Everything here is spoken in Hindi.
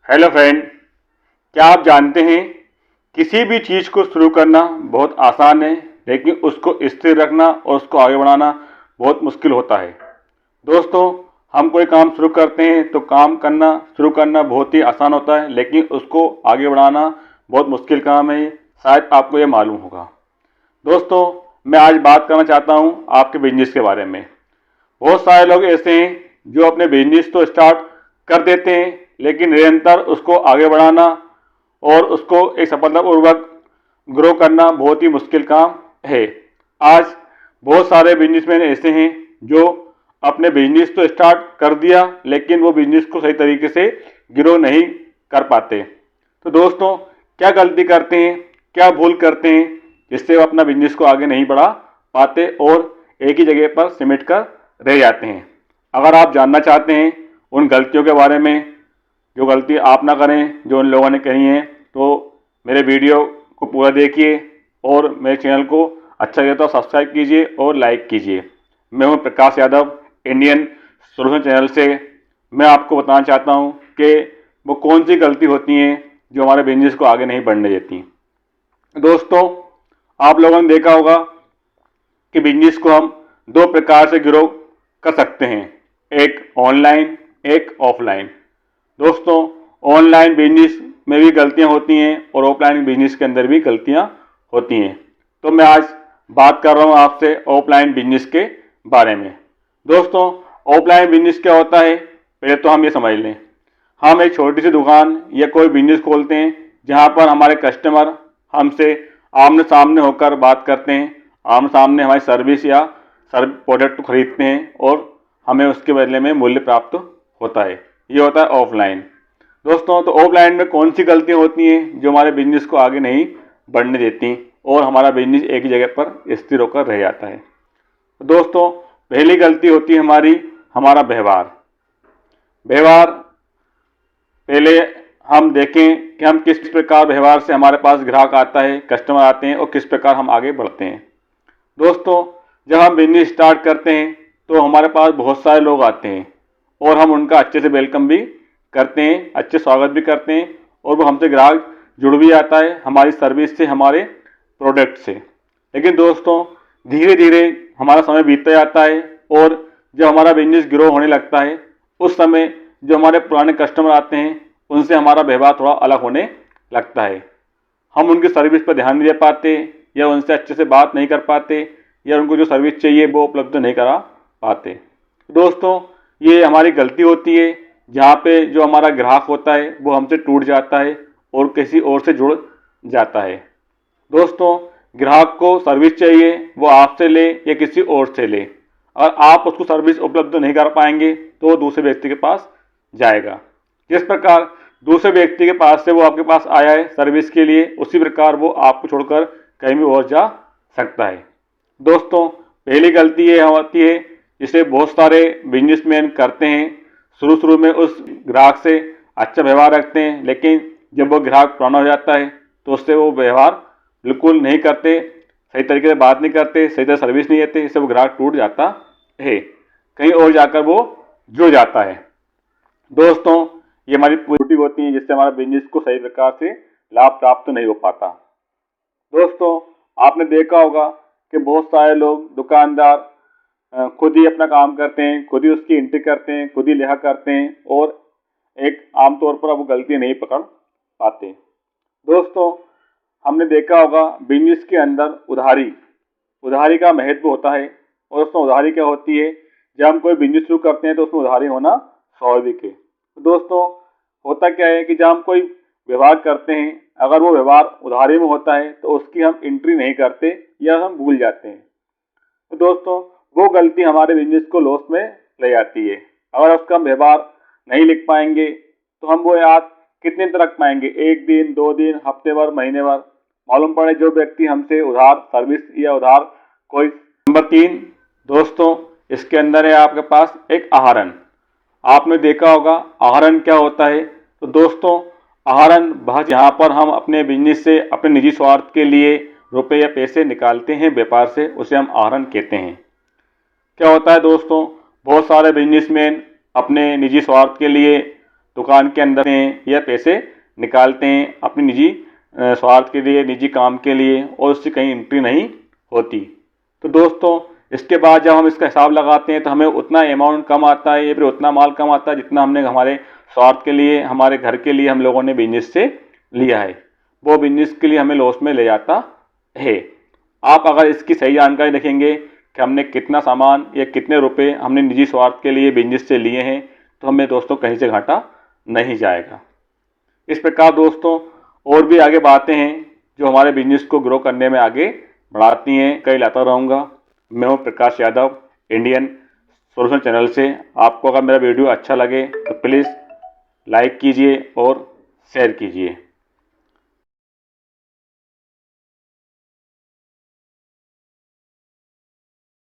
हेलो फ्रेंड, क्या आप जानते हैं किसी भी चीज़ को शुरू करना बहुत आसान है, लेकिन उसको स्थिर रखना और उसको आगे बढ़ाना बहुत मुश्किल होता है। दोस्तों, हम कोई काम शुरू करते हैं तो काम करना शुरू करना बहुत ही आसान होता है, लेकिन उसको आगे बढ़ाना बहुत मुश्किल काम है। शायद आपको ये मालूम होगा। दोस्तों, मैं आज बात करना चाहता हूँ आपके बिजनेस के बारे में। बहुत सारे लोग ऐसे हैं जो अपने बिजनेस तो स्टार्ट कर देते हैं, लेकिन निरंतर उसको आगे बढ़ाना और उसको एक सफलतापूर्वक ग्रो करना बहुत ही मुश्किल काम है। आज बहुत सारे बिजनेसमैन ऐसे हैं जो अपने बिजनेस तो स्टार्ट कर दिया, लेकिन वो बिजनेस को सही तरीके से ग्रो नहीं कर पाते। तो दोस्तों, क्या गलती करते हैं, क्या भूल करते हैं जिससे वो अपना बिजनेस को आगे नहीं बढ़ा पाते और एक ही जगह पर सिमट कर रह जाते हैं। अगर आप जानना चाहते हैं उन गलतियों के बारे में, जो गलती आप ना करें जो उन लोगों ने कही हैं, तो मेरे वीडियो को पूरा देखिए और मेरे चैनल को अच्छा लगे तो सब्सक्राइब कीजिए और लाइक कीजिए। मैं हूं Prakash Yadav, Indian solution channel से। मैं आपको बताना चाहता हूं कि वो कौन सी गलती होती हैं जो हमारे बिजनेस को आगे नहीं बढ़ने देती। दोस्तों, आप लोगों ने देखा होगा कि बिजनेस को हम दो प्रकार से ग्रो कर सकते हैं, एक ऑनलाइन, एक ऑफलाइन। दोस्तों, ऑनलाइन बिजनेस में भी गलतियां होती हैं और ऑफलाइन बिजनेस के अंदर भी गलतियां होती हैं। तो मैं आज बात कर रहा हूं आपसे ऑफलाइन बिजनेस के बारे में। दोस्तों, ऑफलाइन बिजनेस क्या होता है, पहले तो हम ये समझ लें। हम एक छोटी सी दुकान या कोई बिजनेस खोलते हैं जहां पर हमारे कस्टमर हमसे आमने सामने होकर बात करते हैं, आमने सामने हमारी सर्विस या प्रोडक्ट खरीदते हैं और हमें उसके बदले में मूल्य प्राप्त होता है। ये होता है ऑफलाइन। दोस्तों, तो ऑफलाइन में कौन सी गलतियां होती हैं जो हमारे बिजनेस को आगे नहीं बढ़ने देती और हमारा बिजनेस एक ही जगह पर स्थिर होकर रह जाता है। दोस्तों, पहली गलती होती है हमारा व्यवहार। व्यवहार पहले हम देखें कि हम किस प्रकार व्यवहार से हमारे पास ग्राहक आता है, कस्टमर आते हैं और किस प्रकार हम आगे बढ़ते हैं। दोस्तों, जब हम बिजनेस स्टार्ट करते हैं तो हमारे पास बहुत सारे लोग आते हैं और हम उनका अच्छे से वेलकम भी करते हैं, अच्छे स्वागत भी करते हैं और वो हमसे ग्राहक जुड़ भी जाता है हमारी सर्विस से, हमारे प्रोडक्ट से। लेकिन दोस्तों, धीरे धीरे हमारा समय बीतता जाता है और जब हमारा बिजनेस ग्रो होने लगता है, उस समय जो हमारे पुराने कस्टमर आते हैं उनसे हमारा व्यवहार थोड़ा अलग होने लगता है। हम उनकी सर्विस पर ध्यान नहीं दे पाते या उनसे अच्छे से बात नहीं कर पाते या उनको जो सर्विस चाहिए वो उपलब्ध नहीं करा पाते। दोस्तों, ये हमारी गलती होती है जहाँ पे जो हमारा ग्राहक होता है वो हमसे टूट जाता है और किसी और से जुड़ जाता है। दोस्तों, ग्राहक को सर्विस चाहिए, वो आपसे ले या किसी और से ले। अगर आप उसको सर्विस उपलब्ध नहीं कर पाएंगे तो वो दूसरे व्यक्ति के पास जाएगा। जिस प्रकार दूसरे व्यक्ति के पास से वो आपके पास आया है सर्विस के लिए, उसी प्रकार वो आपको छोड़कर कहीं भी और जा सकता है। दोस्तों, पहली गलती ये होती है जिसे बहुत सारे बिजनेसमैन करते हैं। शुरू में उस ग्राहक से अच्छा व्यवहार रखते हैं, लेकिन जब वो ग्राहक पुराना हो जाता है तो उससे वो व्यवहार बिल्कुल नहीं करते, सही तरीके से बात नहीं करते, सही तरह सर्विस नहीं देते, इससे वो ग्राहक टूट जाता है, कहीं और जाकर वो जुड़ जाता है। दोस्तों, ये हमारी त्रुटि होती है जिससे हमारा बिजनेस को सही प्रकार से लाभ प्राप्त नहीं हो पाता। दोस्तों, आपने देखा होगा कि बहुत सारे लोग दुकानदार खुद ही अपना काम करते हैं, खुद ही उसकी एंट्री करते हैं, खुद ही लिखा करते हैं और एक आमतौर पर वो गलती नहीं पकड़ पाते। दोस्तों, हमने देखा होगा बिजनेस के अंदर उधारी का महत्व होता है और उसमें उधारी क्या होती है, जब हम कोई बिजनेस शुरू करते हैं तो उसमें उधारी होना स्वाभाविक है। तो दोस्तों, होता क्या है कि जब हम कोई व्यवहार करते हैं, अगर वो व्यवहार उधारी में होता है तो उसकी हम एंट्री नहीं करते या हम भूल जाते हैं। तो दोस्तों, वो गलती हमारे बिजनेस को लॉस में ले जाती है। अगर उसका हम व्यवहार नहीं लिख पाएंगे तो हम वो याद कितने तक रख पाएंगे, एक दिन, 2 दिन, हफ्ते भर, महीने भर। मालूम पड़े जो व्यक्ति हमसे उधार सर्विस या उधार कोई। नंबर 3, दोस्तों, इसके अंदर है आपके पास एक आहरण। आपने देखा होगा आहरण क्या होता है। तो दोस्तों, आहरण वह जहाँ पर हम अपने बिजनेस से अपने निजी स्वार्थ के लिए रुपए या पैसे निकालते हैं व्यापार से, उसे हम आहरण कहते हैं। क्या होता है दोस्तों, बहुत सारे बिजनेसमैन अपने निजी स्वार्थ के लिए दुकान के अंदर हैं या पैसे निकालते हैं अपनी निजी स्वार्थ के लिए, निजी काम के लिए, और उससे कहीं एंट्री नहीं होती। तो दोस्तों इसके बाद जब हम इसका हिसाब लगाते हैं तो हमें उतना अमाउंट कम आता है या फिर उतना माल कम आता है जितना हमने हमारे स्वार्थ के लिए, हमारे घर के लिए हम लोगों ने बिजनेस से लिया है, वो बिजनेस के लिए हमें लॉस में ले जाता है। आप अगर इसकी सही जानकारी रखेंगे कि हमने कितना सामान या कितने रुपए हमने निजी स्वार्थ के लिए बिजनेस से लिए हैं, तो हमें दोस्तों कहीं से घाटा नहीं जाएगा। इस प्रकार दोस्तों और भी आगे बातें हैं जो हमारे बिजनेस को ग्रो करने में आगे बढ़ाती हैं, कई लाता रहूँगा। मैं हूँ Prakash Yadav, Indian solution channel से। आपको अगर मेरा वीडियो अच्छा लगे तो प्लीज़ लाइक कीजिए और शेयर कीजिए।